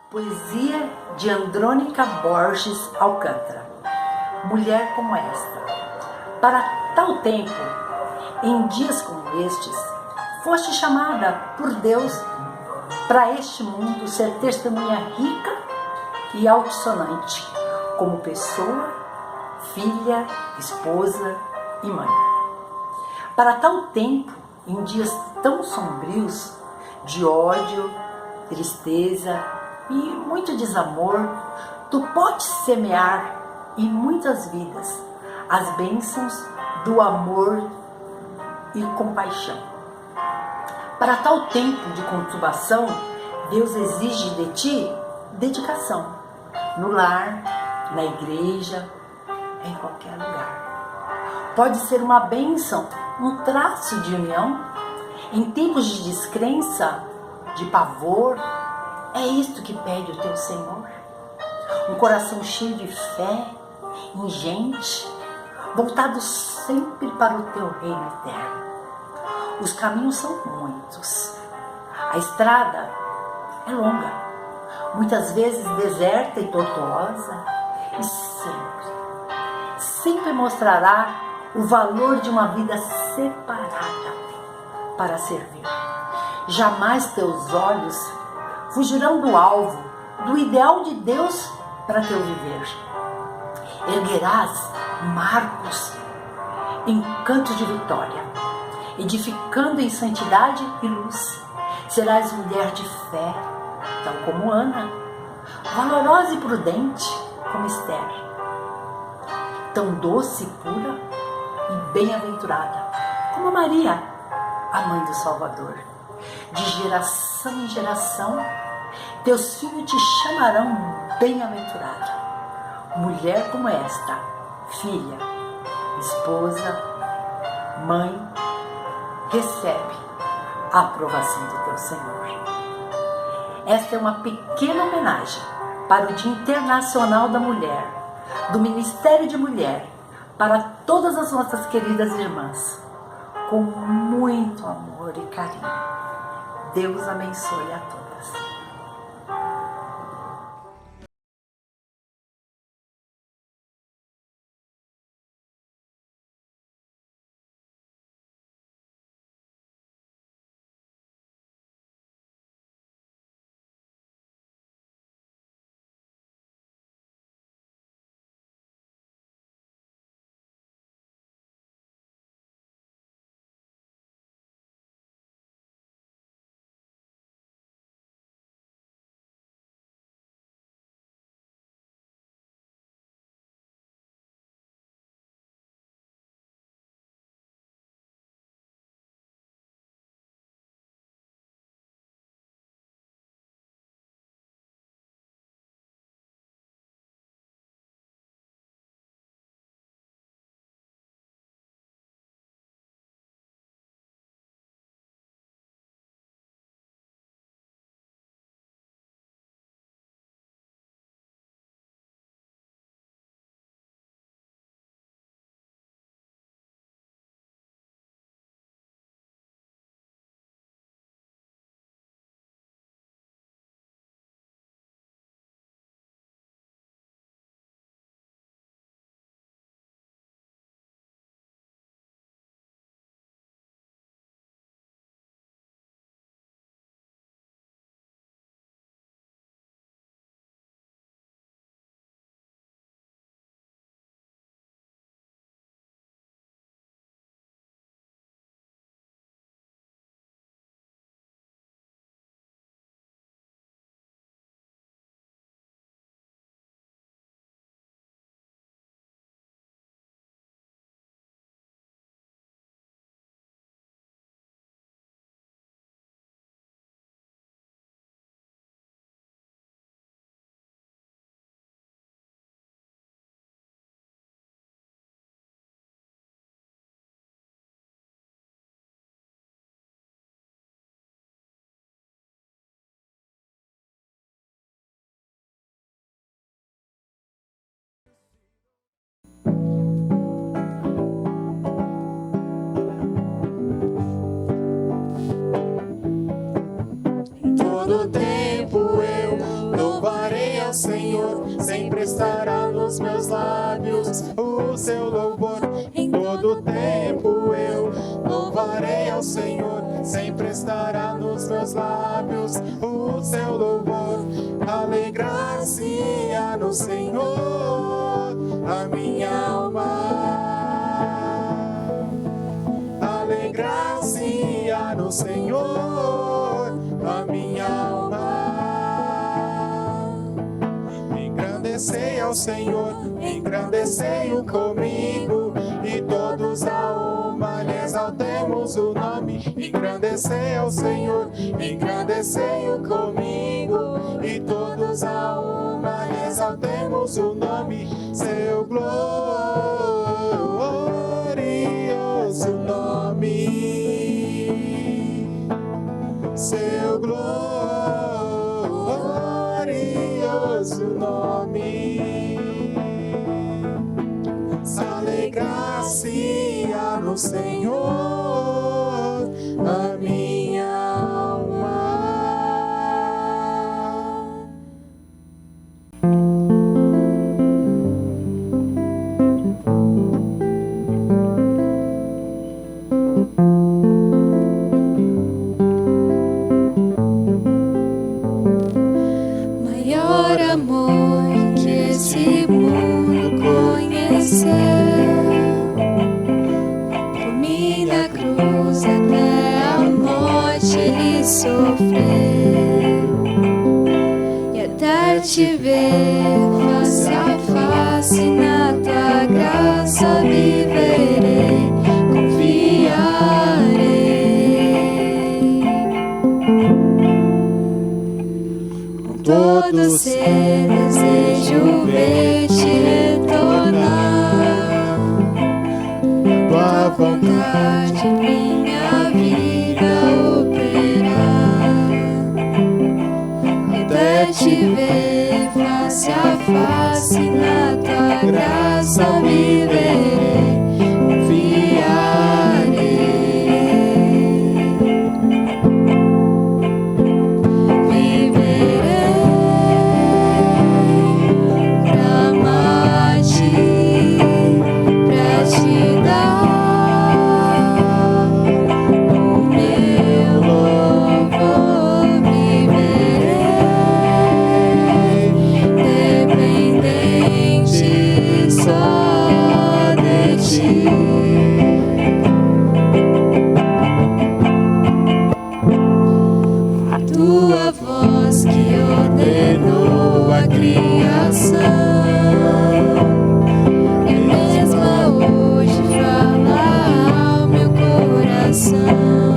Poesia de Andrônica Borges Alcântara. Mulher como esta. Para tal tempo, em dias como estes, foste chamada por Deus para este mundo ser testemunha rica e altissonante, como pessoa, filha, esposa e mãe. Para tal tempo, em dias tão sombrios, de ódio, tristeza e muito desamor, tu podes semear em muitas vidas as bênçãos do amor e compaixão. Para tal tempo de conturbação, Deus exige de ti dedicação, no lar, na igreja, em qualquer lugar. Pode ser uma bênção, um traço de união. Em tempos de descrença, de pavor, é isto que pede o teu Senhor. Um coração cheio de fé, ingente, voltado sempre para o teu reino eterno. Os caminhos são muitos. A estrada é longa, muitas vezes deserta e tortuosa, e sempre mostrará o valor de uma vida separada para servir. Jamais teus olhos fugirão do alvo, do ideal de Deus para teu viver. Erguerás marcos em cantos de vitória, edificando em santidade e luz. Serás mulher de fé, tal como Ana, valorosa e prudente como Esther, tão doce e pura e bem-aventurada como Maria, a mãe do Salvador. De geração em geração, teus filhos te chamarão bem-aventurada. Mulher como esta, filha, esposa, mãe, recebe a aprovação do teu Senhor. Esta é uma pequena homenagem para o Dia Internacional da Mulher, do Ministério de Mulher, para todas as nossas queridas irmãs, com muito amor e carinho. Deus abençoe a todas. Todo tempo eu louvarei ao Senhor, sempre estará nos meus lábios o seu louvor. Em todo tempo eu louvarei ao Senhor, sempre estará nos meus lábios o seu louvor. Alegrar-se-á no Senhor a minha alma. Alegrar-se-á no Senhor a minha alma. Engrandecei ao Senhor, engrandecei-o comigo, e todos a uma lhe exaltemos o nome. Engrandecei ao Senhor, engrandecei-o comigo, e todos a uma lhe exaltemos o nome. Seu glorioso nome, seu glorioso nome. Alegrar-se-á no Senhor a minha alma. Maior amor que esse mundo conheceu, por mim da cruz até a morte ele sofreu, e até te ver face a face na tua graça viverei, confiarei. Com todo ser desejo ver-te retornar, tua vontade minha vida operar, até te ver face a face na tua graça viverei, confiarei. Viverei pra amar-te, pra te dar o meu louvor. Viverei dependente só de ti. A tua voz que ordenou a criação é mesma hoje, fala ao meu coração.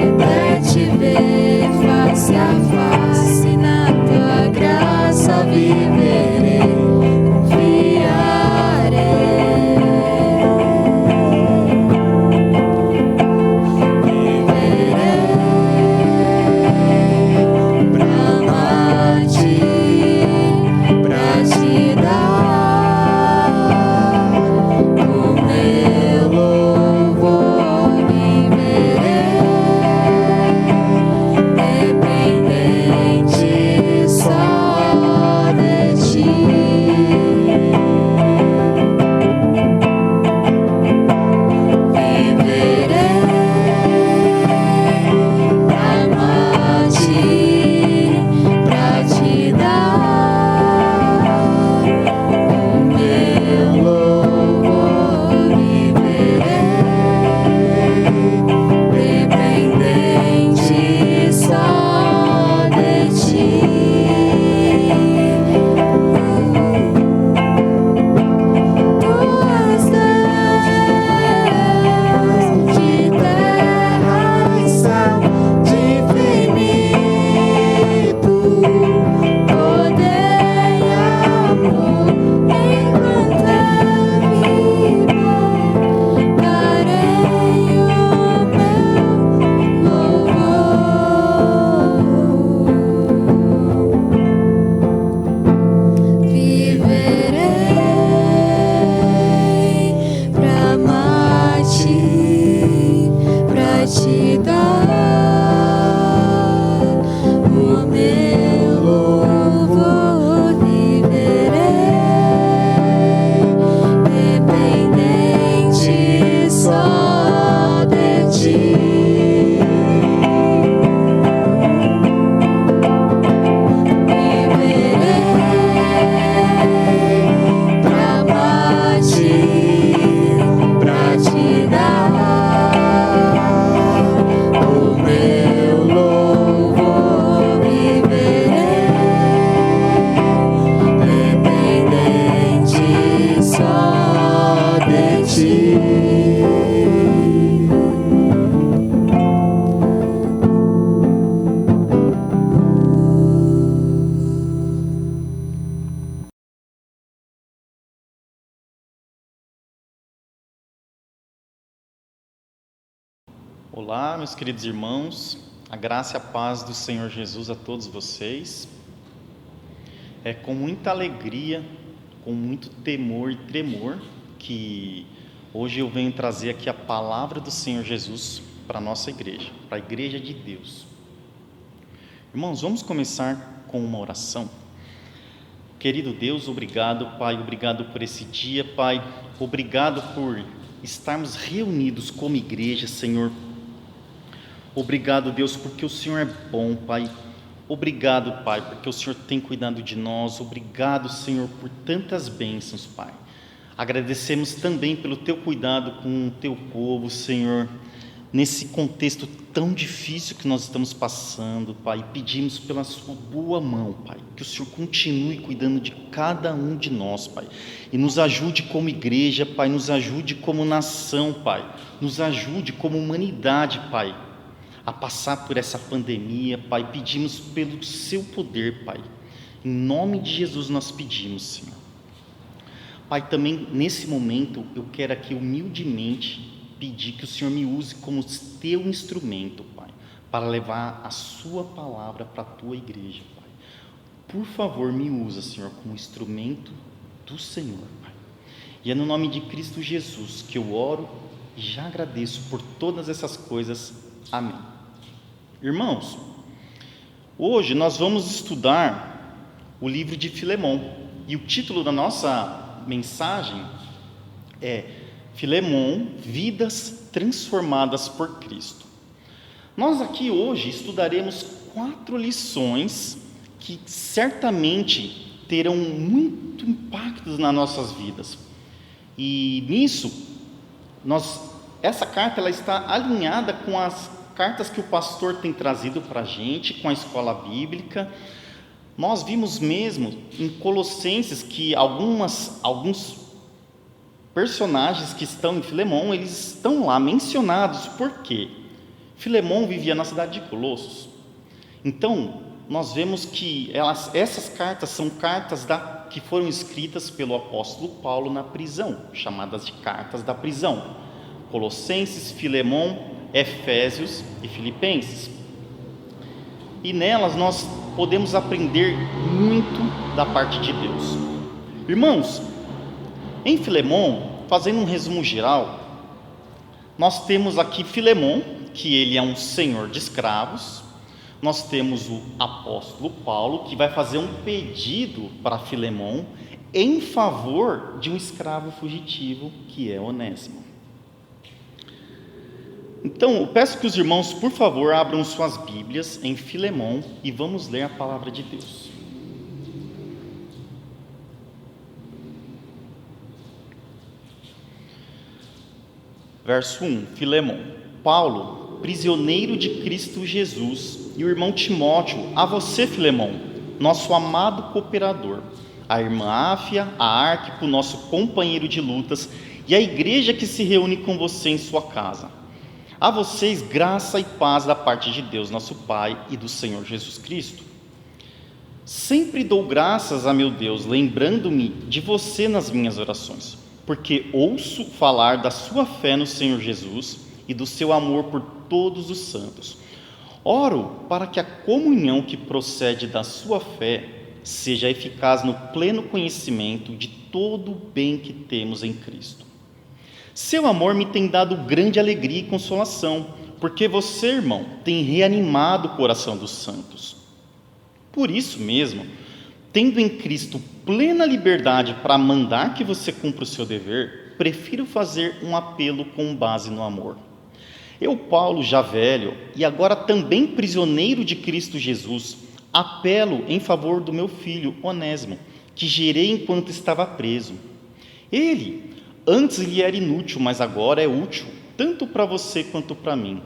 Até te ver face a face na tua graça viverei, confiarei. Viverei pra amar-te, pra te dar o meu louvor. Viverei dependente só de ti. Viverei pra amar-te, pra te dar o meu louvor. Viverei dependente só de ti. Tu és Deus de terra e céu, de infinito poder e amor. Enquanto é vida, darei o meu louvor. Viverei pra amar-te, pra te dar o meu Olá, meus queridos irmãos, a graça e a paz do Senhor Jesus a todos vocês. É com muita alegria, com muito temor e tremor que hoje eu venho trazer aqui a palavra do Senhor Jesus para a nossa igreja, para a igreja de Deus. Irmãos, vamos começar com uma oração. Querido Deus, obrigado, Pai, obrigado por esse dia, Pai, obrigado por estarmos reunidos como igreja, Senhor. Obrigado, Deus, porque o Senhor é bom, Pai. Obrigado, Pai, porque o Senhor tem cuidado de nós. Obrigado, Senhor, por tantas bênçãos, Pai. Agradecemos também pelo Teu cuidado com o Teu povo, Senhor, nesse contexto tão difícil que nós estamos passando, Pai. Pedimos pela Sua boa mão, Pai, que o Senhor continue cuidando de cada um de nós, Pai, e nos ajude como igreja, Pai, nos ajude como nação, Pai, nos ajude como humanidade, Pai, a passar por essa pandemia, Pai. Pedimos pelo Seu poder, Pai, em nome de Jesus nós pedimos, Senhor. Pai, também nesse momento eu quero aqui humildemente pedir que o Senhor me use como Teu instrumento, Pai, para levar a Sua palavra para a Tua igreja, Pai. Por favor, me usa, Senhor, como instrumento do Senhor, Pai. E é no nome de Cristo Jesus que eu oro e já agradeço por todas essas coisas. Amém. Irmãos, hoje nós vamos estudar o livro de Filemão, e o título da nossa mensagem é Filemão, Vidas Transformadas por Cristo. Nós aqui hoje estudaremos 4 lições que certamente terão muito impacto nas nossas vidas. E nisso, essa carta ela está alinhada com as cartas que o pastor tem trazido para a gente, com a escola bíblica. Nós vimos mesmo em Colossenses que alguns personagens que estão em Filemão, eles estão lá mencionados. Por quê? Filemão vivia na cidade de Colossos. Então, nós vemos que essas cartas são cartas que foram escritas pelo apóstolo Paulo na prisão, chamadas de cartas da prisão. Colossenses, Filemão, Efésios e Filipenses. E nelas nós podemos aprender muito da parte de Deus. Irmãos, em Filemão, fazendo um resumo geral, nós temos aqui Filemão, que ele é um senhor de escravos. Nós temos o apóstolo Paulo, que vai fazer um pedido para Filemão em favor de um escravo fugitivo, que é Onésimo. Então, eu peço que os irmãos, por favor, abram suas Bíblias em Filemão e vamos ler a palavra de Deus. Verso 1, Filemão. Paulo, prisioneiro de Cristo Jesus, e o irmão Timóteo, a você, Filemão, nosso amado cooperador, a irmã Áfia, a Arquipo, nosso companheiro de lutas, e a igreja que se reúne com você em sua casa. A vocês graça e paz da parte de Deus, nosso Pai, e do Senhor Jesus Cristo. Sempre dou graças a meu Deus, lembrando-me de você nas minhas orações, porque ouço falar da sua fé no Senhor Jesus e do seu amor por todos os santos. Oro para que a comunhão que procede da sua fé seja eficaz no pleno conhecimento de todo o bem que temos em Cristo. Seu amor me tem dado grande alegria e consolação, porque você, irmão, tem reanimado o coração dos santos. Por isso mesmo, tendo em Cristo plena liberdade para mandar que você cumpra o seu dever, prefiro fazer um apelo com base no amor. Eu, Paulo, já velho, e agora também prisioneiro de Cristo Jesus, apelo em favor do meu filho, Onésimo, que gerei enquanto estava preso. Ele antes lhe era inútil, mas agora é útil, tanto para você quanto para mim.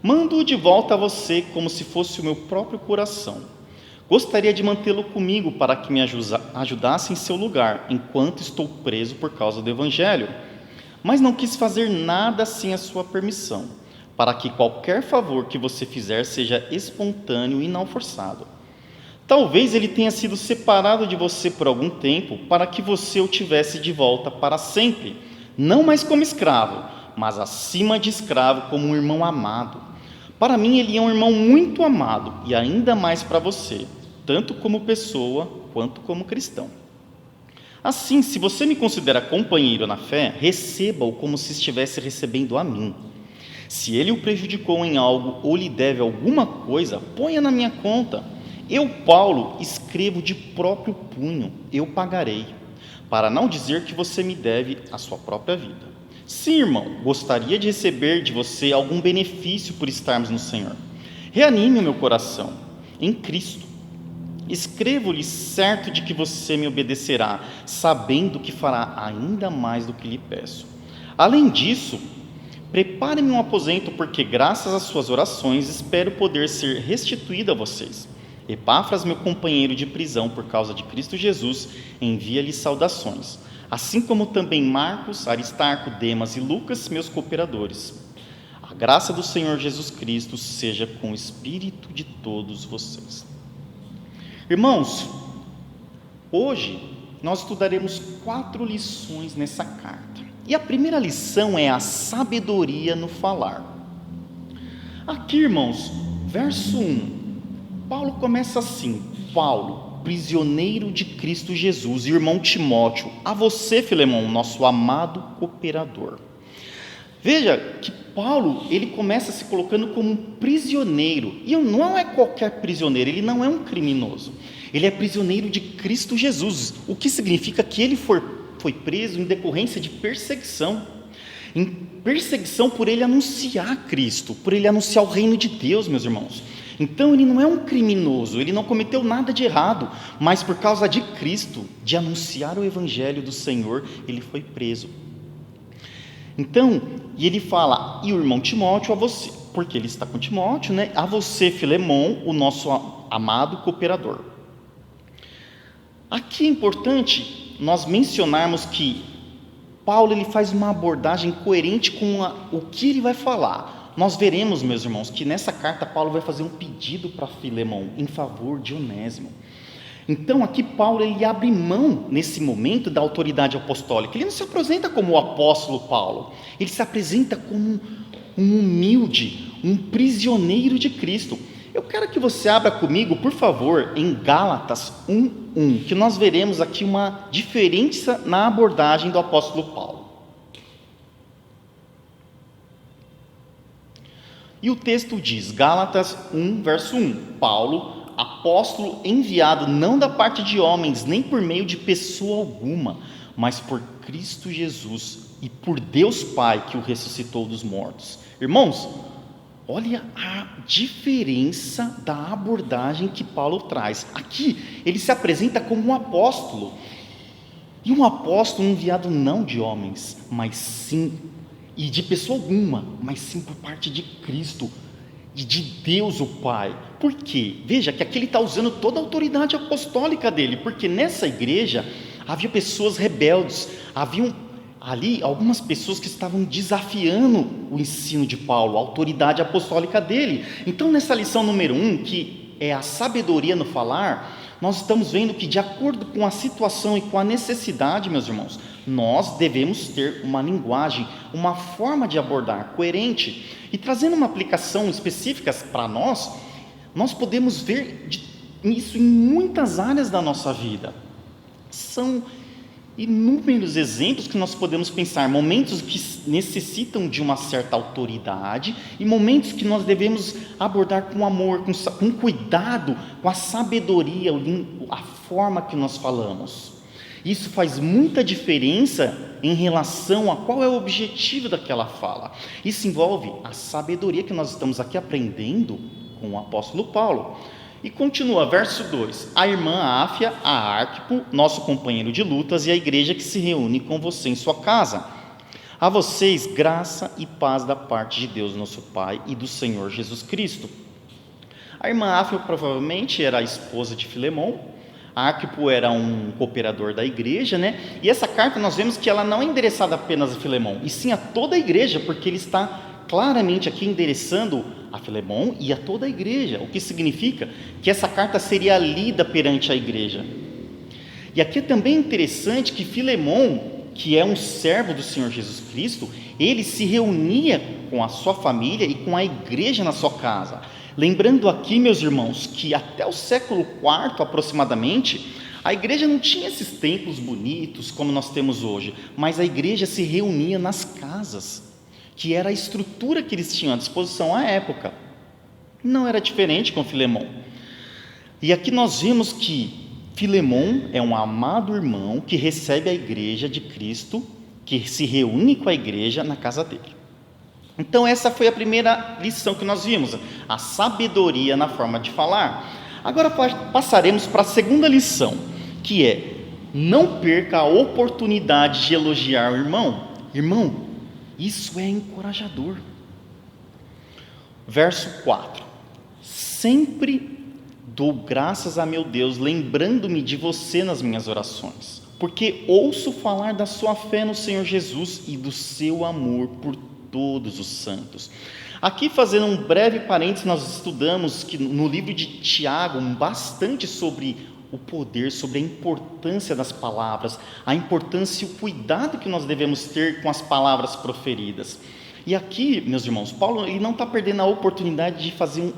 Mando-o de volta a você como se fosse o meu próprio coração. Gostaria de mantê-lo comigo para que me ajudasse em seu lugar, enquanto estou preso por causa do Evangelho. Mas não quis fazer nada sem a sua permissão, para que qualquer favor que você fizer seja espontâneo e não forçado. Talvez ele tenha sido separado de você por algum tempo, para que você o tivesse de volta para sempre, não mais como escravo, mas acima de escravo, como um irmão amado. Para mim ele é um irmão muito amado, e ainda mais para você, tanto como pessoa quanto como cristão. Assim, se você me considera companheiro na fé, receba-o como se estivesse recebendo a mim. Se ele o prejudicou em algo ou lhe deve alguma coisa, ponha na minha conta. Eu, Paulo, escrevo de próprio punho, eu pagarei, para não dizer que você me deve a sua própria vida. Sim, irmão, gostaria de receber de você algum benefício por estarmos no Senhor. Reanime o meu coração em Cristo. Escrevo-lhe certo de que você me obedecerá, sabendo que fará ainda mais do que lhe peço. Além disso, prepare-me um aposento, porque graças às suas orações espero poder ser restituído a vocês. Epáfras, meu companheiro de prisão por causa de Cristo Jesus, envia-lhe saudações, assim como também Marcos, Aristarco, Demas e Lucas, meus cooperadores. A graça do Senhor Jesus Cristo seja com o espírito de todos vocês. Irmãos, hoje nós estudaremos 4 lições nessa carta. E a primeira lição é a sabedoria no falar. Aqui, irmãos, verso 1, Paulo começa assim: Paulo, prisioneiro de Cristo Jesus, e irmão Timóteo, a você, Filemão, nosso amado cooperador. Veja que Paulo, ele começa se colocando como um prisioneiro, e não é qualquer prisioneiro, ele não é um criminoso, ele é prisioneiro de Cristo Jesus, o que significa que ele foi preso em decorrência de perseguição, por ele anunciar Cristo, por ele anunciar o reino de Deus, meus irmãos. Então ele não é um criminoso, ele não cometeu nada de errado, mas por causa de Cristo, de anunciar o evangelho do Senhor, ele foi preso. Então, e ele fala, e o irmão Timóteo a você, porque ele está com Timóteo, né? A você, Filemão, o nosso amado cooperador. Aqui é importante nós mencionarmos que Paulo, ele faz uma abordagem coerente com o que ele vai falar. Nós veremos, meus irmãos, que nessa carta Paulo vai fazer um pedido para Filemão em favor de Onésimo. Então aqui Paulo, ele abre mão nesse momento da autoridade apostólica. Ele não se apresenta como o apóstolo Paulo, ele se apresenta como um humilde, um prisioneiro de Cristo. Eu quero que você abra comigo, por favor, em Gálatas 1:1, que nós veremos aqui uma diferença na abordagem do apóstolo Paulo. E o texto diz, Gálatas 1, verso 1, Paulo, apóstolo enviado não da parte de homens, nem por meio de pessoa alguma, mas por Cristo Jesus e por Deus Pai que o ressuscitou dos mortos. Irmãos, olha a diferença da abordagem que Paulo traz. Aqui ele se apresenta como um apóstolo, e um apóstolo enviado não de homens, mas sim, e de pessoa alguma, mas sim por parte de Cristo e de Deus o Pai. Por quê? Veja que aqui ele está usando toda a autoridade apostólica dele, porque nessa igreja havia pessoas rebeldes, haviam ali algumas pessoas que estavam desafiando o ensino de Paulo, a autoridade apostólica dele. Então nessa lição número 1, que é a sabedoria no falar, nós estamos vendo que de acordo com a situação e com a necessidade, meus irmãos, nós devemos ter uma linguagem, uma forma de abordar coerente. E trazendo uma aplicação específica para nós podemos ver isso em muitas áreas da nossa vida. São inúmeros exemplos que nós podemos pensar, momentos que necessitam de uma certa autoridade e momentos que nós devemos abordar com amor, com cuidado, com a sabedoria, a forma que nós falamos. Isso faz muita diferença em relação a qual é o objetivo daquela fala. Isso envolve a sabedoria que nós estamos aqui aprendendo com o apóstolo Paulo. E continua, verso 2, a irmã Áfia, a Arquipo, nosso companheiro de lutas, e a igreja que se reúne com você em sua casa. A vocês, graça e paz da parte de Deus, nosso Pai, e do Senhor Jesus Cristo. A irmã Áfia provavelmente era a esposa de Filemão, a Arquipo era um cooperador da igreja, né? E essa carta nós vemos que ela não é endereçada apenas a Filemão, e sim a toda a igreja, porque ele está claramente aqui endereçando a Filemão e a toda a igreja, o que significa que essa carta seria lida perante a igreja. E aqui é também interessante que Filemão, que é um servo do Senhor Jesus Cristo, ele se reunia com a sua família e com a igreja na sua casa. Lembrando aqui, meus irmãos, que até o século IV aproximadamente, a igreja não tinha esses templos bonitos como nós temos hoje, mas a igreja se reunia nas casas, que era a estrutura que eles tinham à disposição à época. Não era diferente com Filemão. E aqui nós vimos que Filemão é um amado irmão que recebe a igreja de Cristo, que se reúne com a igreja na casa dele. Então essa foi a primeira lição que nós vimos, a sabedoria na forma de falar. Agora passaremos para a segunda lição, que é: não perca a oportunidade de elogiar o irmão. Irmão, isso é encorajador. Verso 4: sempre dou graças a meu Deus, lembrando-me de você nas minhas orações, porque ouço falar da sua fé no Senhor Jesus e do seu amor por todos os santos. Aqui, fazendo um breve parênteses, nós estudamos que no livro de Tiago bastante sobre o poder, sobre a importância das palavras, a importância e o cuidado que nós devemos ter com as palavras proferidas. E aqui, meus irmãos, Paulo ele não está perdendo a oportunidade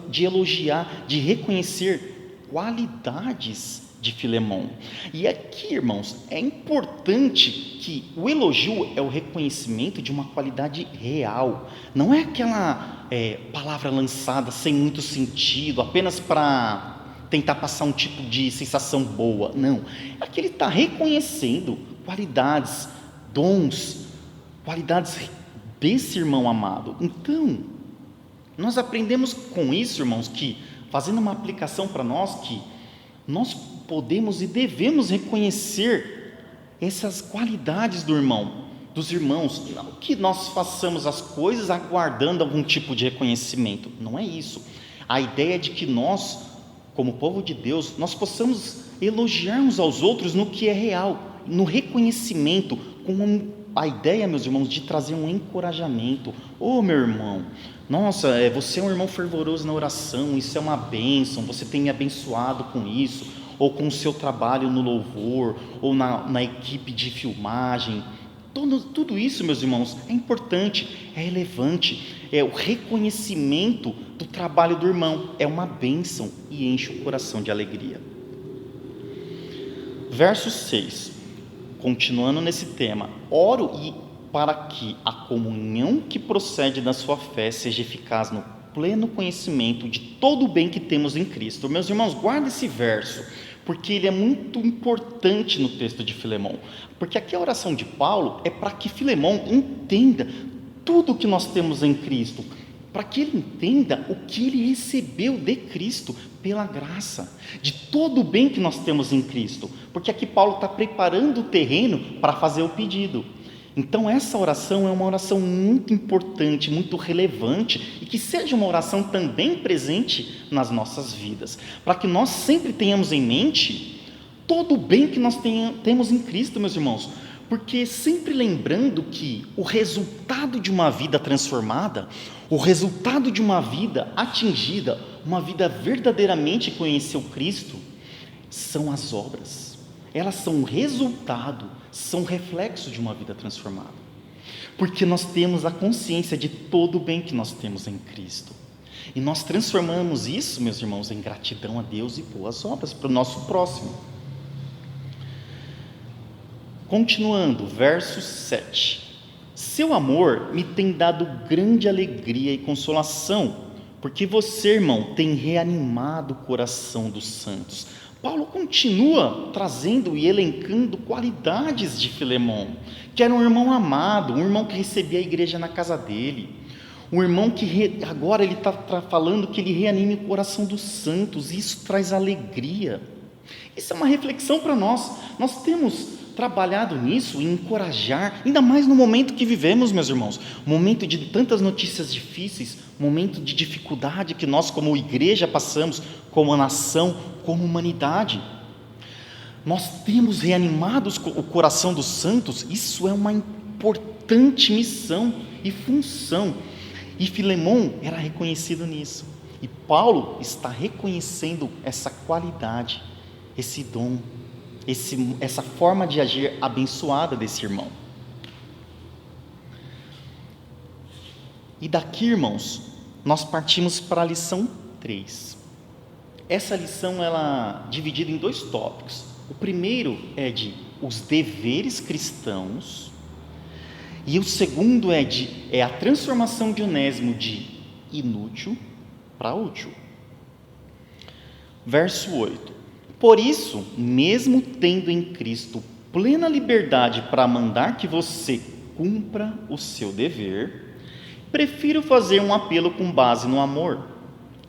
de elogiar, de reconhecer qualidades de Filemão. E aqui, irmãos, é importante que o elogio é o reconhecimento de uma qualidade real. Não é aquela palavra lançada sem muito sentido, apenas para tentar passar um tipo de sensação boa. Não, aqui ele está reconhecendo qualidades, dons, qualidades desse irmão amado. Então, nós aprendemos com isso, irmãos, que, fazendo uma aplicação para nós, que nós podemos e devemos reconhecer essas qualidades do irmão, dos irmãos. Não que nós façamos as coisas aguardando algum tipo de reconhecimento, não é isso. A ideia é de que nós, como povo de Deus, nós possamos elogiar uns aos outros no que é real, no reconhecimento, com a ideia, meus irmãos, de trazer um encorajamento. Meu irmão, nossa, você é um irmão fervoroso na oração, isso é uma bênção, você tem me abençoado com isso, ou com o seu trabalho no louvor, ou na equipe de filmagem. Tudo isso, meus irmãos, é importante, é relevante, é o reconhecimento do trabalho do irmão, é uma bênção e enche o coração de alegria. Verso 6, continuando nesse tema: oro para que a comunhão que procede da sua fé seja eficaz no pleno conhecimento de todo o bem que temos em Cristo. Meus irmãos, guarda esse verso, porque ele é muito importante no texto de Filemão, porque aqui a oração de Paulo é para que Filemão entenda tudo o que nós temos em Cristo, para que ele entenda o que ele recebeu de Cristo pela graça, de todo o bem que nós temos em Cristo, porque aqui Paulo está preparando o terreno para fazer o pedido. Então essa oração é uma oração muito importante, muito relevante, e que seja uma oração também presente nas nossas vidas, para que nós sempre tenhamos em mente todo o bem que nós temos em Cristo, meus irmãos, porque sempre lembrando que o resultado de uma vida transformada, o resultado de uma vida atingida, uma vida verdadeiramente que conheceu Cristo, são as obras. Elas são resultado, são reflexo de uma vida transformada, porque nós temos a consciência de todo o bem que nós temos em Cristo, e nós transformamos isso, meus irmãos, em gratidão a Deus e boas obras para o nosso próximo. Continuando, verso 7: seu amor me tem dado grande alegria e consolação, porque você, irmão, tem reanimado o coração dos santos. Paulo continua trazendo e elencando qualidades de Filemão, que era um irmão amado, um irmão que recebia a igreja na casa dele, um irmão que agora ele está falando que ele reanime o coração dos santos, e isso traz alegria. Isso é uma reflexão para nós. Nós temos trabalhado nisso, em encorajar, ainda mais no momento que vivemos, meus irmãos, momento de tantas notícias difíceis, momento de dificuldade que nós como igreja passamos, como nação, como humanidade. Nós temos reanimado o coração dos santos. Isso é uma importante missão e função, e Filemão era reconhecido nisso, e Paulo está reconhecendo essa qualidade, esse dom, essa forma de agir abençoada desse irmão. E daqui, irmãos, nós partimos para a lição 3. Essa lição ela é dividida em 2 tópicos. O primeiro é de os deveres cristãos, e o segundo é a transformação de Onésimo de inútil para útil. Verso 8: por isso, mesmo tendo em Cristo plena liberdade para mandar que você cumpra o seu dever, prefiro fazer um apelo com base no amor.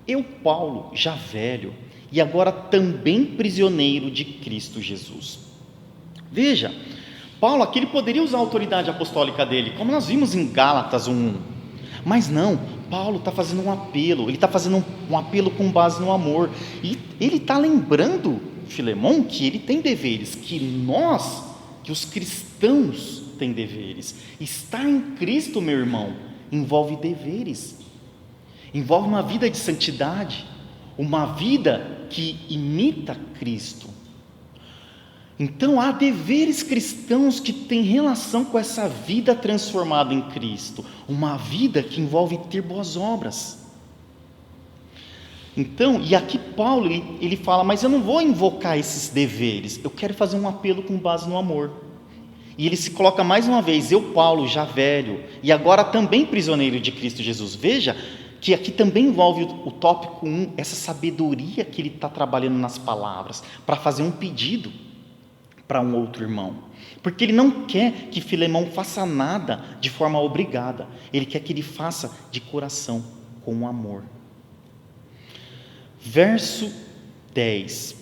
Eu, Paulo, já velho, e agora também prisioneiro de Cristo Jesus. Veja, Paulo aqui ele poderia usar a autoridade apostólica dele, como nós vimos em Gálatas 1:1. Mas não, Paulo está fazendo um apelo, ele está fazendo um apelo com base no amor. E ele está lembrando Filemão que ele tem deveres, que os cristãos têm deveres. Estar em Cristo, meu irmão, envolve deveres, envolve uma vida de santidade, uma vida que imita Cristo. Então há deveres cristãos que têm relação com essa vida transformada em Cristo, uma vida que envolve ter boas obras. Então, e aqui Paulo ele fala, mas eu não vou invocar esses deveres, eu quero fazer um apelo com base no amor. E ele se coloca mais uma vez, eu Paulo, já velho, e agora também prisioneiro de Cristo Jesus. Veja que aqui também envolve o tópico 1, essa sabedoria que ele está trabalhando nas palavras, para fazer um pedido para um outro irmão, porque ele não quer que Filemão faça nada de forma obrigada, ele quer que ele faça de coração, com amor. Verso 10: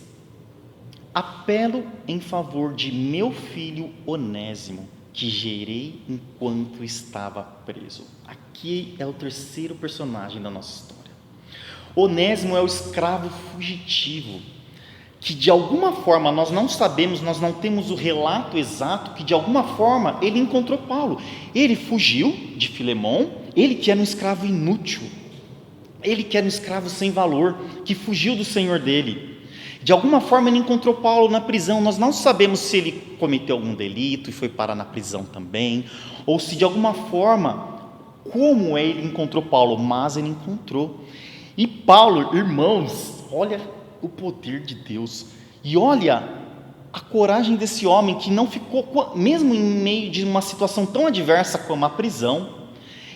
apelo em favor de meu filho Onésimo, que gerei enquanto estava preso. Aqui é o terceiro personagem da nossa história. Onésimo é o escravo fugitivo, que de alguma forma nós não sabemos, nós não temos o relato exato, que de alguma forma ele encontrou Paulo. Ele fugiu de Filemão, ele que era um escravo inútil, ele que era um escravo sem valor, que fugiu do senhor dele. De alguma forma ele encontrou Paulo na prisão. Nós não sabemos se ele cometeu algum delito e foi parar na prisão também, ou se de alguma forma, como ele encontrou Paulo, mas ele encontrou. E Paulo, irmãos, olha o poder de Deus, e olha a coragem desse homem que não ficou, mesmo em meio de uma situação tão adversa como a prisão,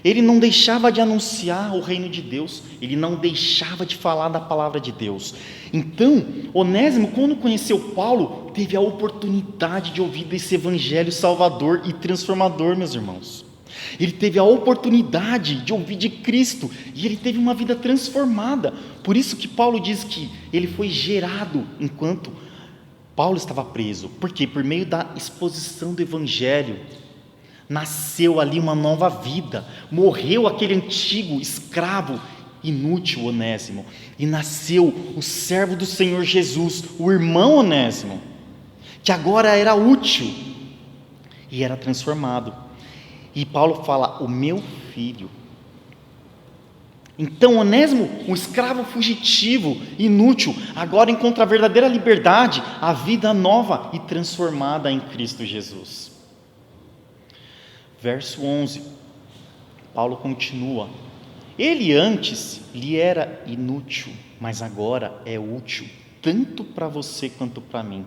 ele não deixava de anunciar o reino de Deus, ele não deixava de falar da palavra de Deus. Então, Onésimo, quando conheceu Paulo, teve a oportunidade de ouvir desse evangelho salvador e transformador, meus irmãos. Ele teve a oportunidade de ouvir de Cristo, e ele teve uma vida transformada. Por isso que Paulo diz que ele foi gerado enquanto Paulo estava preso, porque por meio da exposição do evangelho, nasceu ali uma nova vida, morreu aquele antigo escravo inútil Onésimo, e nasceu o servo do Senhor Jesus, o irmão Onésimo, que agora era útil e era transformado. E Paulo fala, o meu filho. Então Onésimo, um escravo fugitivo, inútil, agora encontra a verdadeira liberdade, a vida nova e transformada em Cristo Jesus. Verso 11, Paulo continua, ele antes lhe era inútil, mas agora é útil, tanto para você quanto para mim.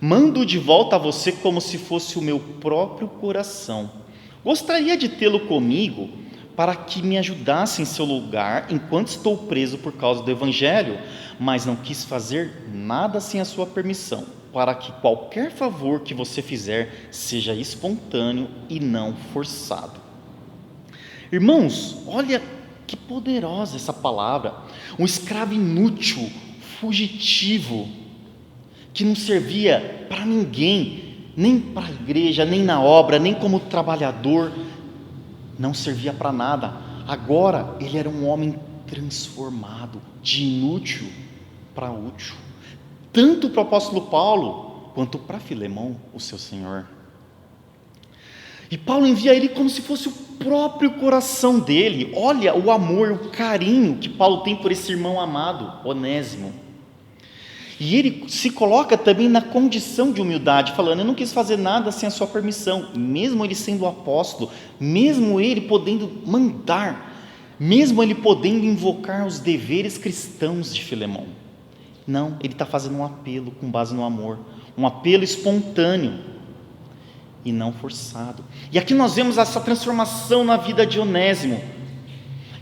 Mando de volta a você como se fosse o meu próprio coração. Gostaria de tê-lo comigo para que me ajudasse em seu lugar enquanto estou preso por causa do Evangelho, mas não quis fazer nada sem a sua permissão, para que qualquer favor que você fizer seja espontâneo e não forçado. Irmãos, olha que poderosa essa palavra. Um escravo inútil, fugitivo, que não servia para ninguém, nem para a igreja, nem na obra, nem como trabalhador, não servia para nada. Agora ele era um homem transformado, de inútil para útil, tanto para o apóstolo Paulo, quanto para Filemão, o seu senhor. E Paulo envia ele como se fosse o próprio coração dele. Olha o amor, o carinho que Paulo tem por esse irmão amado, Onésimo. E ele se coloca também na condição de humildade, falando: eu não quis fazer nada sem a sua permissão. Mesmo ele sendo apóstolo, mesmo ele podendo mandar, mesmo ele podendo invocar os deveres cristãos de Filemão. Não, ele está fazendo um apelo com base no amor, um apelo espontâneo e não forçado. E aqui nós vemos essa transformação na vida de Onésimo,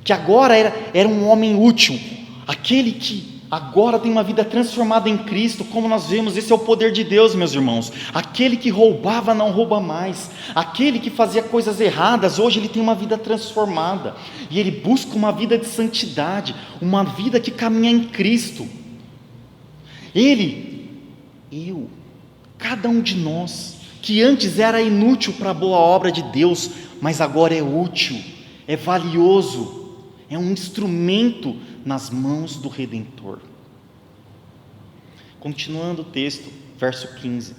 que agora era um homem útil, aquele que agora tem uma vida transformada em Cristo. Como nós vemos, esse é o poder de Deus, meus irmãos. Aquele que roubava não rouba mais, aquele que fazia coisas erradas, hoje ele tem uma vida transformada, e ele busca uma vida de santidade, uma vida que caminha em Cristo. Cada um de nós, que antes era inútil para a boa obra de Deus, mas agora é útil, é valioso, é um instrumento nas mãos do Redentor. Continuando o texto, verso 15: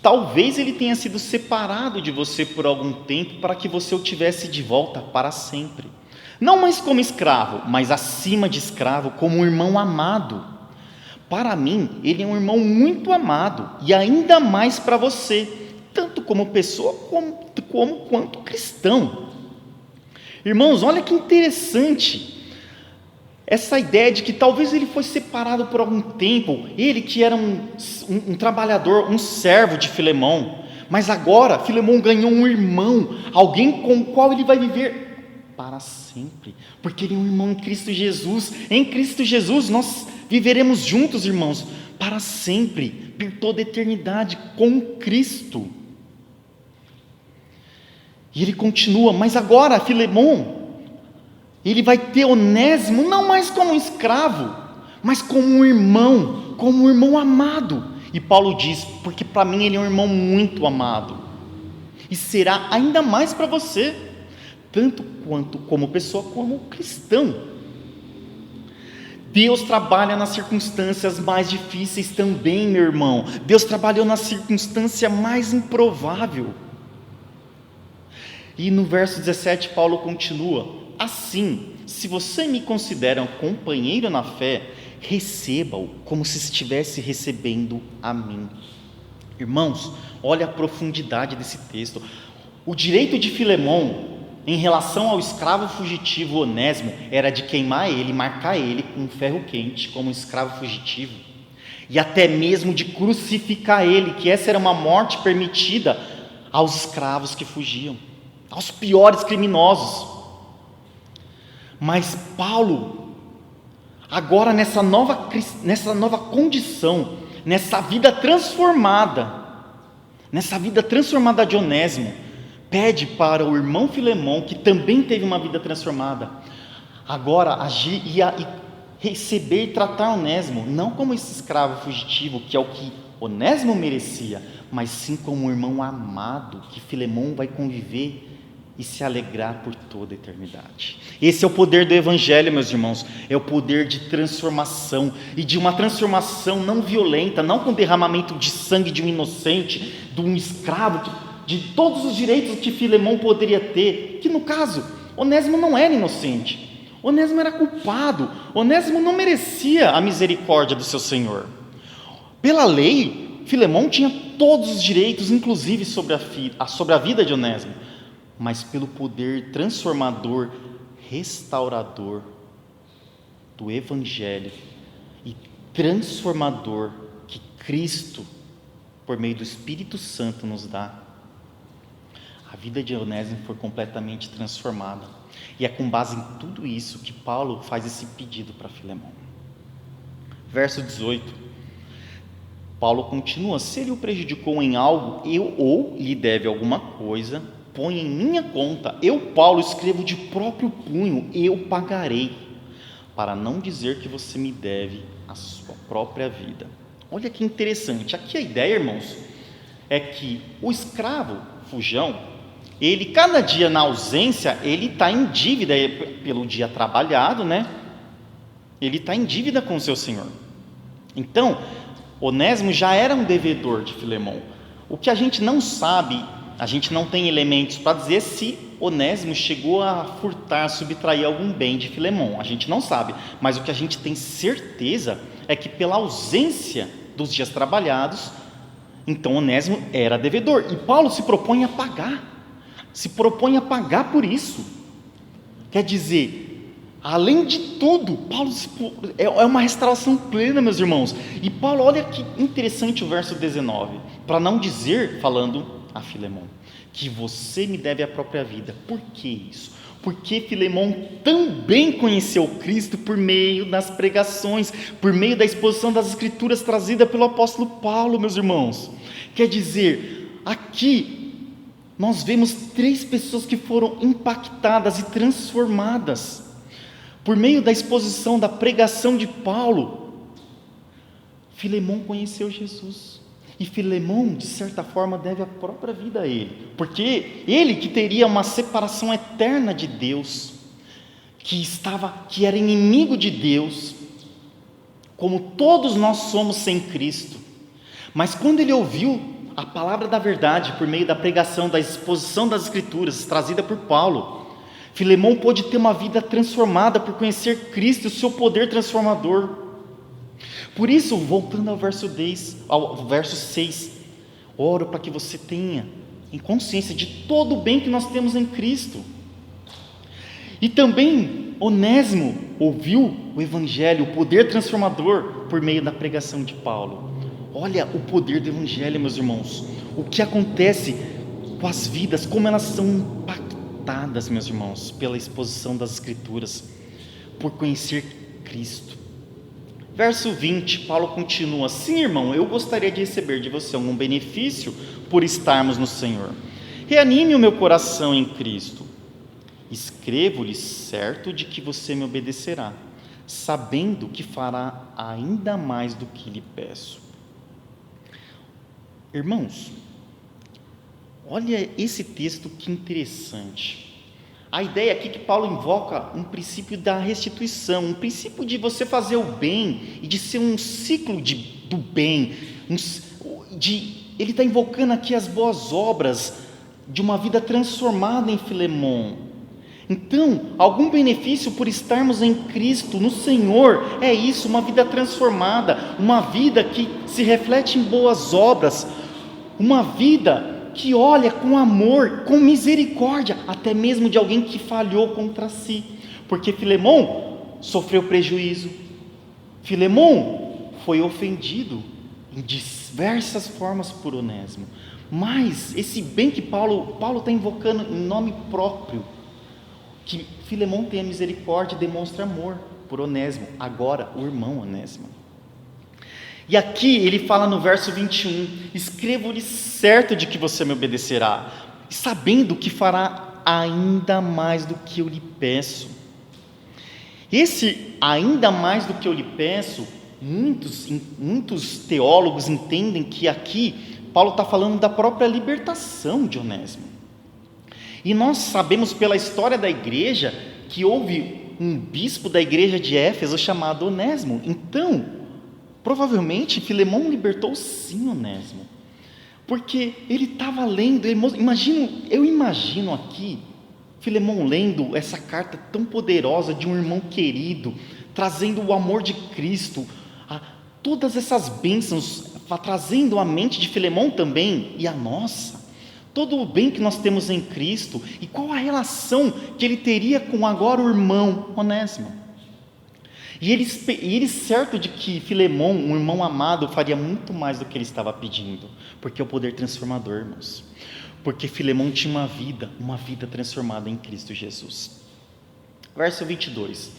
talvez ele tenha sido separado de você por algum tempo, para que você o tivesse de volta para sempre, não mais como escravo, mas acima de escravo, como um irmão amado. Para mim, ele é um irmão muito amado, e ainda mais para você, tanto como pessoa quanto cristão. Irmãos, olha que interessante essa ideia de que talvez ele foi separado por algum tempo, ele que era um trabalhador, um servo de Filemão, mas agora Filemão ganhou um irmão, alguém com o qual ele vai viver para sempre, porque ele é um irmão em Cristo Jesus. Em Cristo Jesus nós viveremos juntos, irmãos, para sempre, por toda a eternidade, com Cristo. E ele continua: mas agora Filemão, ele vai ter Onésimo não mais como um escravo, mas como um irmão amado. E Paulo diz: porque para mim ele é um irmão muito amado, e será ainda mais para você, tanto quanto como pessoa como cristão. Deus trabalha nas circunstâncias mais difíceis também, meu irmão. Deus trabalhou na circunstância mais improvável. E no verso 17 Paulo continua: assim, se você me considera um companheiro na fé, receba-o como se estivesse recebendo a mim. Irmãos, olha a profundidade desse texto. O direito de Filemão em relação ao escravo fugitivo Onésimo era de queimar ele, marcar ele com um ferro quente como um escravo fugitivo, e até mesmo de crucificar ele, que essa era uma morte permitida aos escravos que fugiam, aos piores criminosos. Mas Paulo, agora nessa nova condição, nessa vida transformada de Onésimo, pede para o irmão Filemão, que também teve uma vida transformada, agora agir e receber e tratar Onésimo, não como esse escravo fugitivo, que é o que Onésimo merecia, mas sim como um irmão amado, que Filemão vai conviver e se alegrar por toda a eternidade. Esse é o poder do Evangelho, meus irmãos, é o poder de transformação, e de uma transformação não violenta, não com derramamento de sangue de um inocente, de um escravo, de todos os direitos que Filemão poderia ter, que no caso, Onésimo não era inocente, Onésimo era culpado, Onésimo não merecia a misericórdia do seu Senhor. Pela lei, Filemão tinha todos os direitos, inclusive sobre a vida de Onésimo, mas pelo poder transformador, restaurador do Evangelho e transformador que Cristo, por meio do Espírito Santo, nos dá, a vida de Onésimo foi completamente transformada. E é com base em tudo isso que Paulo faz esse pedido para Filemão. Verso 18, Paulo continua: se ele o prejudicou em algo, ou lhe deve alguma coisa, põe em minha conta, eu, Paulo, escrevo de próprio punho, eu pagarei, para não dizer que você me deve a sua própria vida. Olha que interessante, aqui a ideia, irmãos, é que o escravo fujão, ele cada dia na ausência, ele está em dívida pelo dia trabalhado, né? Ele está em dívida com o seu senhor. Então, Onésimo já era um devedor de Filemão. O que a gente não sabe, a gente não tem elementos para dizer se Onésimo chegou a furtar, subtrair algum bem de Filemão. A gente não sabe, mas o que a gente tem certeza é que pela ausência dos dias trabalhados, então Onésimo era devedor, e Paulo se propõe a pagar por isso. Quer dizer, além de tudo, Paulo é uma restauração plena, meus irmãos. E Paulo, olha que interessante o verso 19, para não dizer, falando a Filemon, que você me deve a própria vida. Por que isso? Porque Filemon também conheceu Cristo por meio das pregações, por meio da exposição das Escrituras trazida pelo apóstolo Paulo, meus irmãos. Quer dizer, aqui nós vemos 3 pessoas que foram impactadas e transformadas por meio da exposição, da pregação de Paulo. Filemon conheceu Jesus. E Filemon, de certa forma, deve a própria vida a ele, porque ele que teria uma separação eterna de Deus, que era inimigo de Deus, como todos nós somos sem Cristo. Mas quando ele ouviu a palavra da verdade, por meio da pregação, da exposição das Escrituras, trazida por Paulo, Filemon pôde ter uma vida transformada por conhecer Cristo e o seu poder transformador. Por isso, voltando ao verso 6, oro para que você tenha em consciência de todo o bem que nós temos em Cristo. E também Onésimo ouviu o Evangelho, o poder transformador por meio da pregação de Paulo. Olha o poder do Evangelho, meus irmãos, o que acontece com as vidas, como elas são impactadas, meus irmãos, pela exposição das Escrituras, por conhecer Cristo. Verso 20, Paulo continua: sim, irmão, eu gostaria de receber de você algum benefício por estarmos no Senhor. Reanime o meu coração em Cristo. Escrevo-lhe certo de que você me obedecerá, sabendo que fará ainda mais do que lhe peço. Irmãos, olha esse texto que interessante. A ideia aqui que Paulo invoca um princípio da restituição, um princípio de você fazer o bem e de ser um ciclo do bem. Ele está invocando aqui as boas obras de uma vida transformada em Filemon. Então, algum benefício por estarmos em Cristo, no Senhor, é isso, uma vida transformada, uma vida que se reflete em boas obras, uma vida que olha com amor, com misericórdia, até mesmo de alguém que falhou contra si, porque Filemon sofreu prejuízo, Filemon foi ofendido em diversas formas por Onésimo, mas esse bem que Paulo está invocando em nome próprio, que Filemon tenha misericórdia e demonstre amor por Onésimo, agora o irmão Onésimo. E aqui ele fala no verso 21, escrevo-lhe certo de que você me obedecerá, sabendo que fará ainda mais do que eu lhe peço. Esse ainda mais do que eu lhe peço, muitos teólogos entendem que aqui Paulo está falando da própria libertação de Onésimo. E nós sabemos pela história da igreja que houve um bispo da igreja de Éfeso chamado Onésimo. Então, provavelmente Filemon libertou sim Onésimo, porque ele estava lendo, eu imagino aqui Filemon lendo essa carta tão poderosa de um irmão querido, trazendo o amor de Cristo, todas essas bênçãos, trazendo à mente de Filemon também e a nossa, todo o bem que nós temos em Cristo, e qual a relação que ele teria com agora o irmão Onésimo. E ele certo de que Filemon, um irmão amado, faria muito mais do que ele estava pedindo, porque é o poder transformador, irmãos. Porque Filemon tinha uma vida transformada em Cristo Jesus. Verso 22.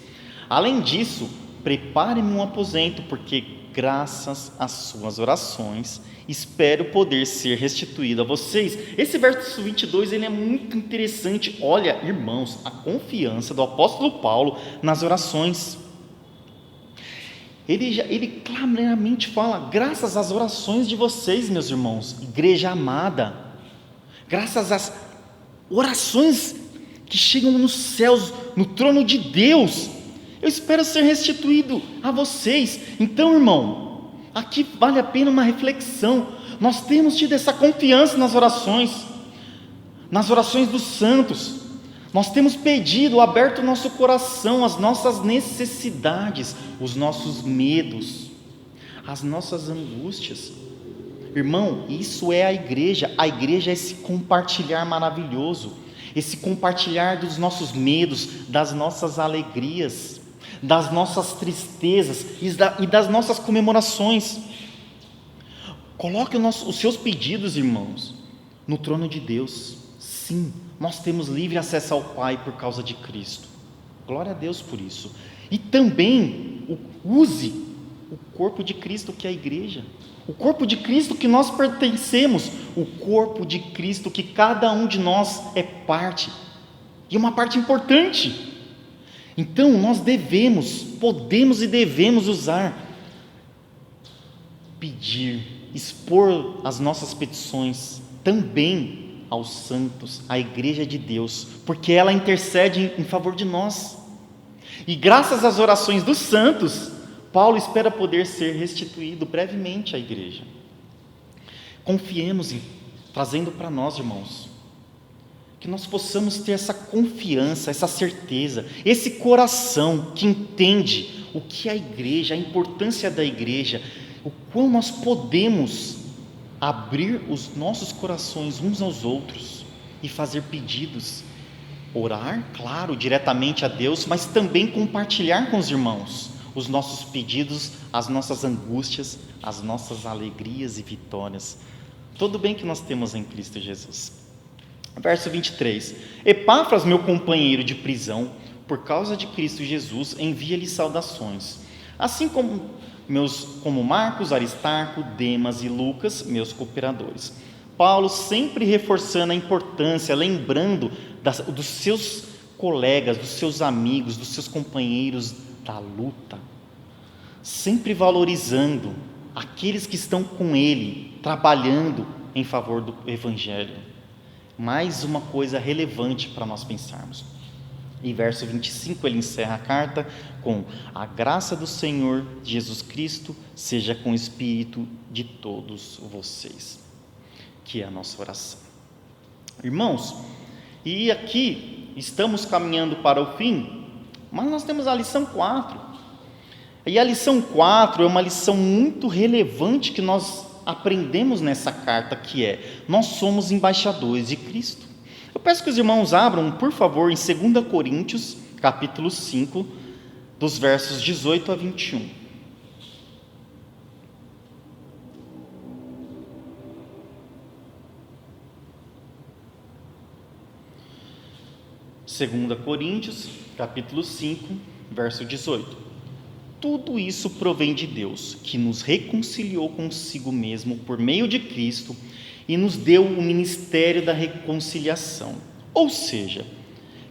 Além disso, prepare-me um aposento, porque graças às suas orações, espero poder ser restituído a vocês. Esse verso 22, ele é muito interessante. Olha, irmãos, a confiança do apóstolo Paulo nas orações. Ele claramente fala, graças às orações de vocês, meus irmãos, igreja amada, graças às orações que chegam nos céus, no trono de Deus, eu espero ser restituído a vocês. Então, irmão, aqui vale a pena uma reflexão. Nós temos tido essa confiança nas orações dos santos. Nós temos pedido, aberto o nosso coração, as nossas necessidades, os nossos medos. as nossas angústias. Irmão, isso é a igreja é esse compartilhar maravilhoso, esse compartilhar dos nossos medos, das nossas alegrias, das nossas tristezas e das nossas comemorações. Coloque os seus pedidos, irmãos, no trono de Deus. Sim, nós temos livre acesso ao Pai por causa de Cristo. Glória a Deus por isso. E também use o corpo de Cristo, que é a igreja. O corpo de Cristo que nós pertencemos. O corpo de Cristo que cada um de nós é parte. E uma parte importante. Então nós podemos e devemos usar, pedir, expor as nossas petições também aos santos, à igreja de Deus, porque ela intercede em favor de nós. E graças às orações dos santos, Paulo espera poder ser restituído brevemente à igreja. Confiemos trazendo para nós, irmãos, que nós possamos ter essa confiança, essa certeza, esse coração que entende o que é a igreja, a importância da igreja, o quão nós podemos abrir os nossos corações uns aos outros e fazer pedidos, orar, claro, diretamente a Deus, mas também compartilhar com os irmãos os nossos pedidos, as nossas angústias, as nossas alegrias e vitórias, todo bem que nós temos em Cristo Jesus. Verso 23: Epáfras, meu companheiro de prisão, por causa de Cristo Jesus, envia-lhe saudações, assim como Marcos, Aristarco, Demas e Lucas, meus cooperadores. Paulo sempre reforçando a importância, lembrando dos seus colegas, dos seus amigos, dos seus companheiros da luta, sempre valorizando aqueles que estão com ele, trabalhando em favor do Evangelho. Mais uma coisa relevante para nós pensarmos. E verso 25 ele encerra a carta com: a graça do Senhor Jesus Cristo seja com o espírito de todos vocês, que é a nossa oração. Irmãos, e aqui estamos caminhando para o fim, mas nós temos a lição 4, e a lição 4 é uma lição muito relevante que nós aprendemos nessa carta, que é: nós somos embaixadores de Cristo. Eu peço que os irmãos abram, por favor, em 2 Coríntios, capítulo 5, dos versos 18 a 21. Segunda Coríntios, capítulo 5, verso 18. Tudo isso provém de Deus, que nos reconciliou consigo mesmo por meio de Cristo e nos deu o ministério da reconciliação. Ou seja,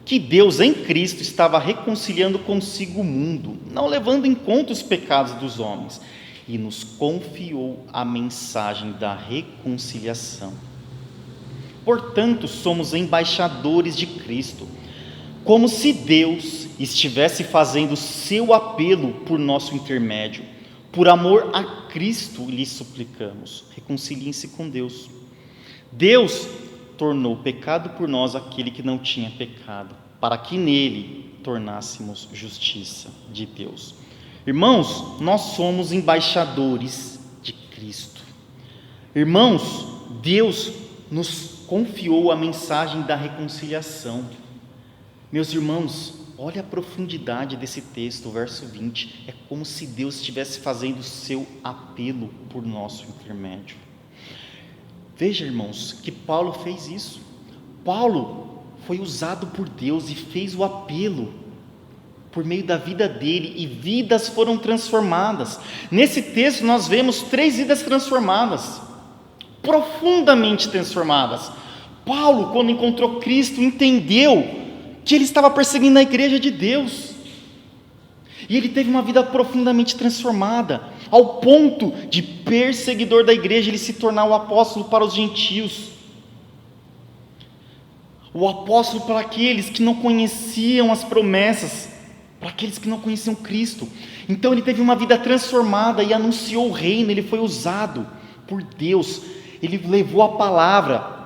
que Deus em Cristo estava reconciliando consigo o mundo, não levando em conta os pecados dos homens, e nos confiou a mensagem da reconciliação. Portanto, somos embaixadores de Cristo, como se Deus estivesse fazendo seu apelo por nosso intermédio. Por amor a Cristo lhe suplicamos, reconciliem-se com Deus. Deus tornou pecado por nós aquele que não tinha pecado, para que nele tornássemos justiça de Deus. Irmãos, nós somos embaixadores de Cristo. Irmãos, Deus nos confiou a mensagem da reconciliação. Meus irmãos, olha a profundidade desse texto, o verso 20. É como se Deus estivesse fazendo o seu apelo por nosso intermédio. Veja, irmãos, que Paulo fez isso. Paulo foi usado por Deus e fez o apelo por meio da vida dele, e vidas foram transformadas. Nesse texto nós vemos 3 vidas transformadas, profundamente transformadas. Paulo, quando encontrou Cristo, entendeu que ele estava perseguindo a igreja de Deus, e ele teve uma vida profundamente transformada, ao ponto de perseguidor da igreja, ele se tornar o apóstolo para os gentios, o apóstolo para aqueles que não conheciam as promessas, para aqueles que não conheciam Cristo. Então ele teve uma vida transformada e anunciou o reino, ele foi usado por Deus, ele levou a palavra.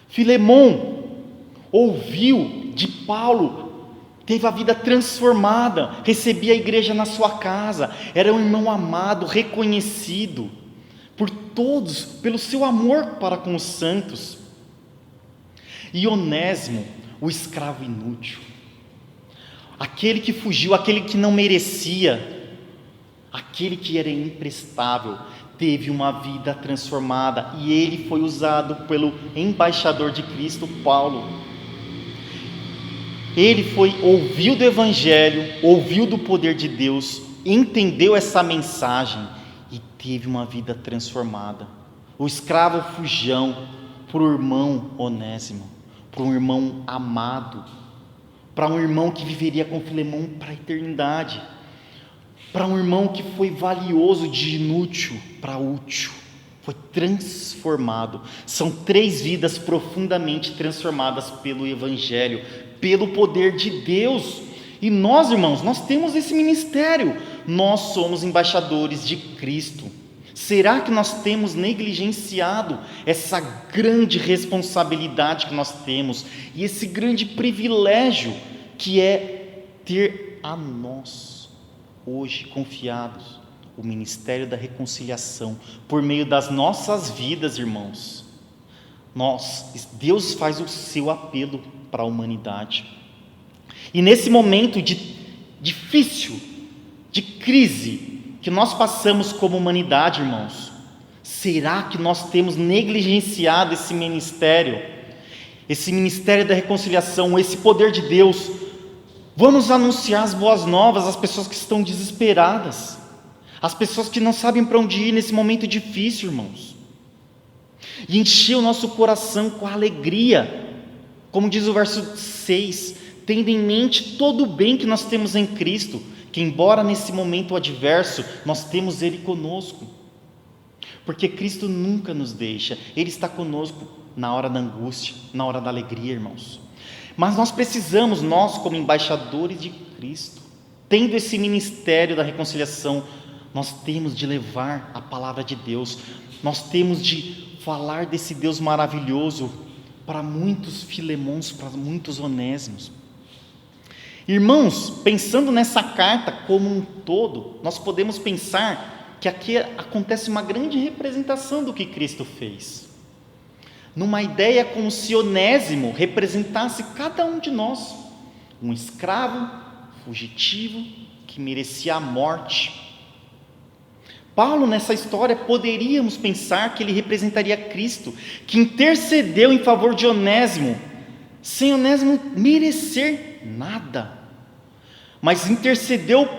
Filemão ouviu de Paulo teve a vida transformada, recebia a igreja na sua casa, era um irmão amado, reconhecido por todos, pelo seu amor para com os santos. E Onésimo, o escravo inútil, aquele que fugiu, aquele que não merecia, aquele que era imprestável, teve uma vida transformada, e ele foi usado pelo embaixador de Cristo, Paulo. Ele ouviu do Evangelho, ouviu do poder de Deus, entendeu essa mensagem e teve uma vida transformada. O escravo fujão, para o irmão Onésimo, para um irmão amado, para um irmão que viveria com Filemão para a eternidade, para um irmão que foi valioso de inútil para útil, foi transformado. São 3 vidas profundamente transformadas pelo Evangelho, pelo poder de Deus. E nós, irmãos, nós temos esse ministério, nós somos embaixadores de Cristo. Será que nós temos negligenciado essa grande responsabilidade que nós temos e esse grande privilégio que é ter a nós hoje confiados o ministério da reconciliação por meio das nossas vidas, irmãos? Deus faz o seu apelo para a humanidade. E nesse momento difícil, de crise que nós passamos como humanidade, irmãos, será que nós temos negligenciado esse ministério da reconciliação, esse poder de Deus? Vamos anunciar as boas novas às pessoas que estão desesperadas, às pessoas que não sabem para onde ir nesse momento difícil, irmãos, e encher o nosso coração com alegria, como diz o verso 6, tendo em mente todo o bem que nós temos em Cristo, que embora nesse momento adverso, nós temos Ele conosco, porque Cristo nunca nos deixa, Ele está conosco na hora da angústia, na hora da alegria, irmãos. Mas nós precisamos, nós como embaixadores de Cristo, tendo esse ministério da reconciliação, nós temos de levar a palavra de Deus, nós temos de falar desse Deus maravilhoso para muitos Filemões, para muitos Onésimos. Irmãos, pensando nessa carta como um todo, nós podemos pensar que aqui acontece uma grande representação do que Cristo fez. Numa ideia como se Onésimo representasse cada um de nós, um escravo fugitivo que merecia a morte. Paulo, nessa história, poderíamos pensar que ele representaria Cristo, que intercedeu em favor de Onésimo, sem Onésimo merecer nada, mas intercedeu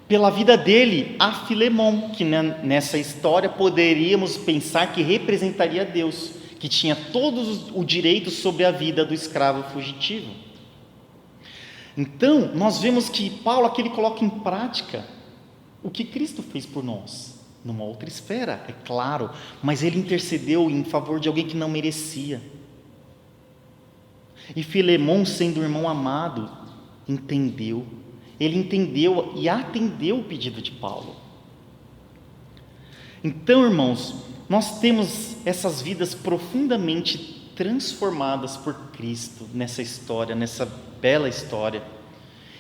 pela vida dele a Filemão, que nessa história poderíamos pensar que representaria Deus, que tinha todo o direito sobre a vida do escravo fugitivo. Então, nós vemos que Paulo aqui ele coloca em prática o que Cristo fez por nós, numa outra esfera, é claro, mas ele intercedeu em favor de alguém que não merecia. E Filemão, sendo um irmão amado, ele entendeu e atendeu o pedido de Paulo. Então, irmãos, nós temos essas vidas profundamente transformadas por Cristo nessa história, nessa bela história,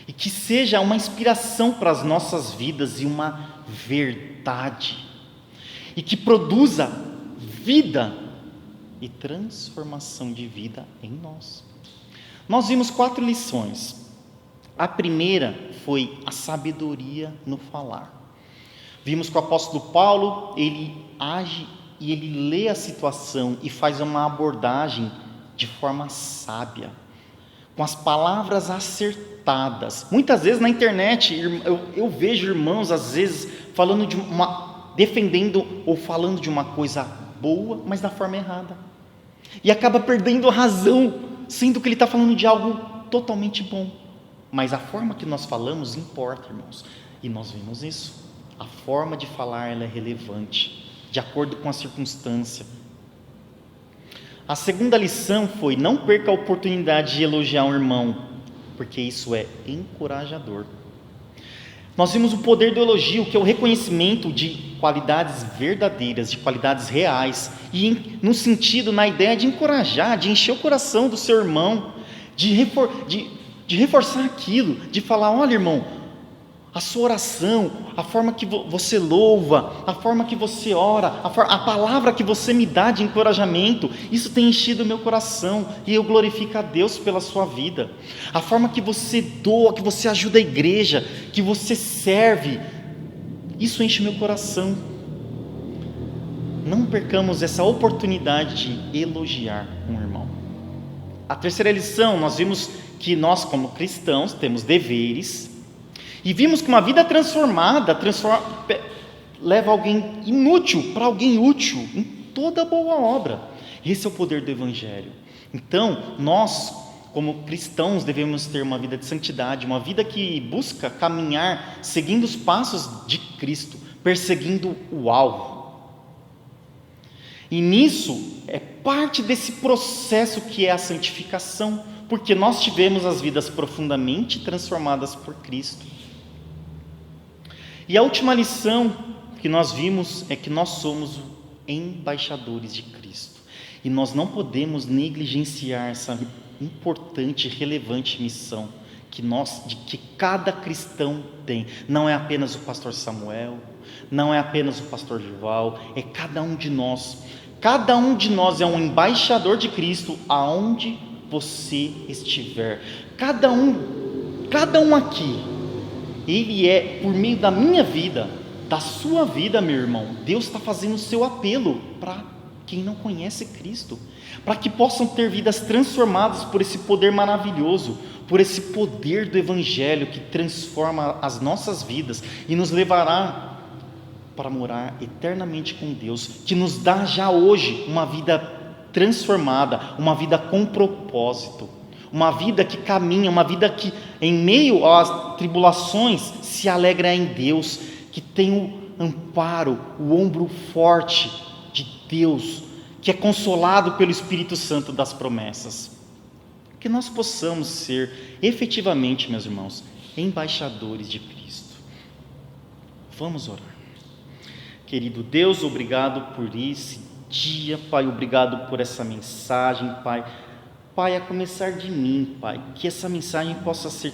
e que seja uma inspiração para as nossas vidas e uma verdade, e que produza vida e transformação de vida em nós. Nós vimos 4 lições. A primeira foi a sabedoria no falar. Vimos que o apóstolo Paulo, ele age e ele lê a situação e faz uma abordagem de forma sábia, com as palavras acertadas. Muitas vezes na internet eu vejo irmãos às vezes falando defendendo ou falando de uma coisa boa, mas da forma errada, e acaba perdendo a razão, sendo que ele está falando de algo totalmente bom. Mas a forma que nós falamos importa, irmãos, e nós vimos isso. A forma de falar ela é relevante, de acordo com a circunstância. A segunda lição foi: não perca a oportunidade de elogiar um irmão, porque isso é encorajador. Nós vimos o poder do elogio, que é o reconhecimento de qualidades verdadeiras, de qualidades reais, e no sentido, na ideia de encorajar, de encher o coração do seu irmão, de de reforçar aquilo, de falar: olha, irmão, a sua oração, a forma que você louva, a forma que você ora, a palavra que você me dá de encorajamento, isso tem enchido o meu coração, e eu glorifico a Deus pela sua vida. A forma que você doa, que você ajuda a igreja, que você serve, isso enche o meu coração. Não percamos essa oportunidade de elogiar um irmão. A terceira lição, nós vimos que nós, como cristãos, temos deveres, e vimos que uma vida transformada leva alguém inútil para alguém útil em toda boa obra. Esse é o poder do Evangelho. Então, nós, como cristãos, devemos ter uma vida de santidade, uma vida que busca caminhar seguindo os passos de Cristo, perseguindo o alvo. E nisso é parte desse processo que é a santificação, porque nós tivemos as vidas profundamente transformadas por Cristo. E a última lição que nós vimos é que nós somos embaixadores de Cristo. E nós não podemos negligenciar essa importante e relevante missão que cada cristão tem. Não é apenas o pastor Samuel, não é apenas o pastor Gival, é cada um de nós. Cada um de nós é um embaixador de Cristo aonde você estiver. Cada um aqui, ele é, por meio da minha vida, da sua vida, meu irmão, Deus está fazendo o seu apelo para quem não conhece Cristo, para que possam ter vidas transformadas por esse poder maravilhoso, por esse poder do Evangelho que transforma as nossas vidas e nos levará para morar eternamente com Deus, que nos dá já hoje uma vida transformada, uma vida com propósito, uma vida que caminha, uma vida que em meio às tribulações se alegra em Deus, que tem o amparo, o ombro forte de Deus, que é consolado pelo Espírito Santo das promessas. Que nós possamos ser efetivamente, meus irmãos, embaixadores de Cristo. Vamos orar. Querido Deus, obrigado por esse dia, Pai, obrigado por essa mensagem, Pai. Pai, a começar de mim, Pai, que essa mensagem possa ser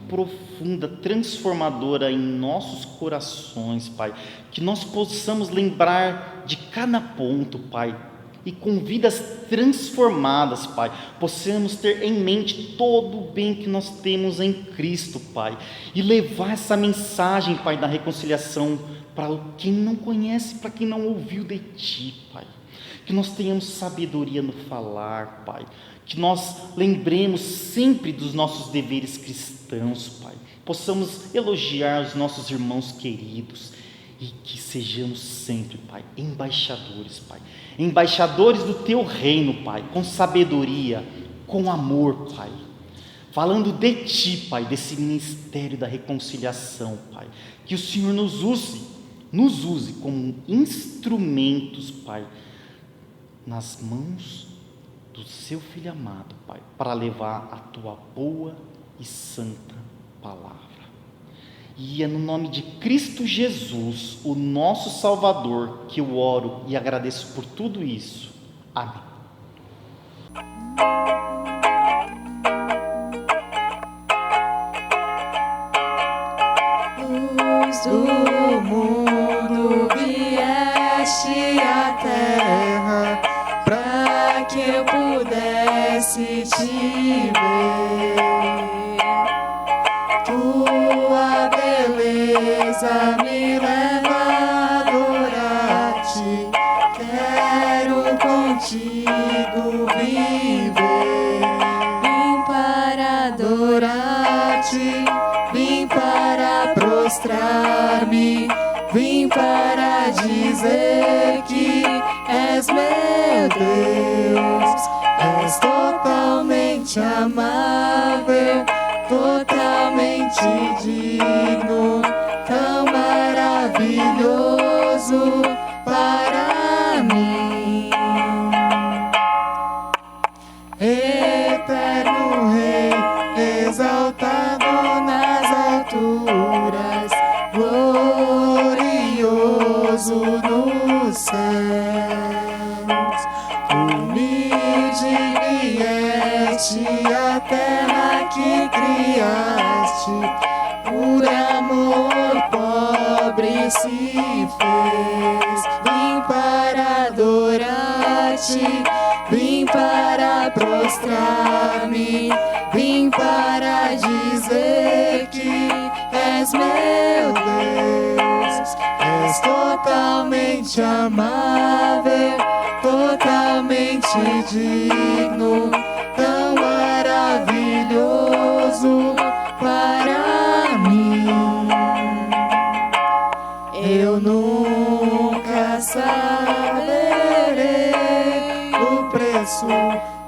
profunda, transformadora em nossos corações, Pai, que nós possamos lembrar de cada ponto, Pai, e com vidas transformadas, Pai, possamos ter em mente todo o bem que nós temos em Cristo, Pai, e levar essa mensagem, Pai, da reconciliação para quem não conhece, para quem não ouviu de Ti, Pai. Que nós tenhamos sabedoria no falar, Pai, que nós lembremos sempre dos nossos deveres cristãos, Pai, possamos elogiar os nossos irmãos queridos e que sejamos sempre, Pai, embaixadores, Pai, embaixadores do Teu reino, Pai, com sabedoria, com amor, Pai, falando de Ti, Pai, desse ministério da reconciliação, Pai, que o Senhor nos use como instrumentos, Pai, nas mãos do Seu Filho amado, Pai, para levar a Tua boa e santa palavra. E é no nome de Cristo Jesus, o nosso Salvador, que eu oro e agradeço por tudo isso. Amém. Luz do mundo, vieste à terra para que eu pudesse te ver. Tua beleza me leva a adorar-te. Quero contigo viver. Vim para adorar-te, vim para prostrar-me, vim para dizer que és meu Deus, és totalmente amável, totalmente digno, tão maravilhoso para mim. Eterno Rei, exaltado nas alturas, glorioso nos céus, humilde vieste à terra que criaste, por amor pobre se fez. Vim para adorar-te, vim para prostrar-me, vim para dizer que és meu Deus. És totalmente amável, totalmente digno, tão maravilhoso para mim. Eu nunca saberei o preço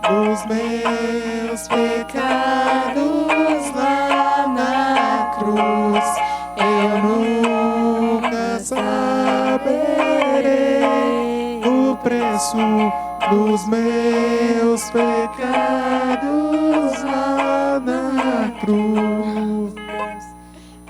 dos meus pecados lá na cruz. Eu nunca saberei o preço dos meus pecados lá na cruz.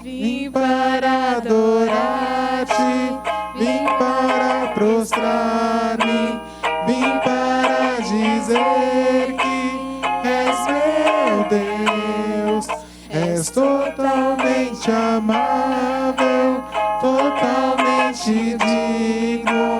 Vim para adorar-te, vim para prostrar-me, vim para dizer que és meu Deus. És totalmente amável, totalmente digno,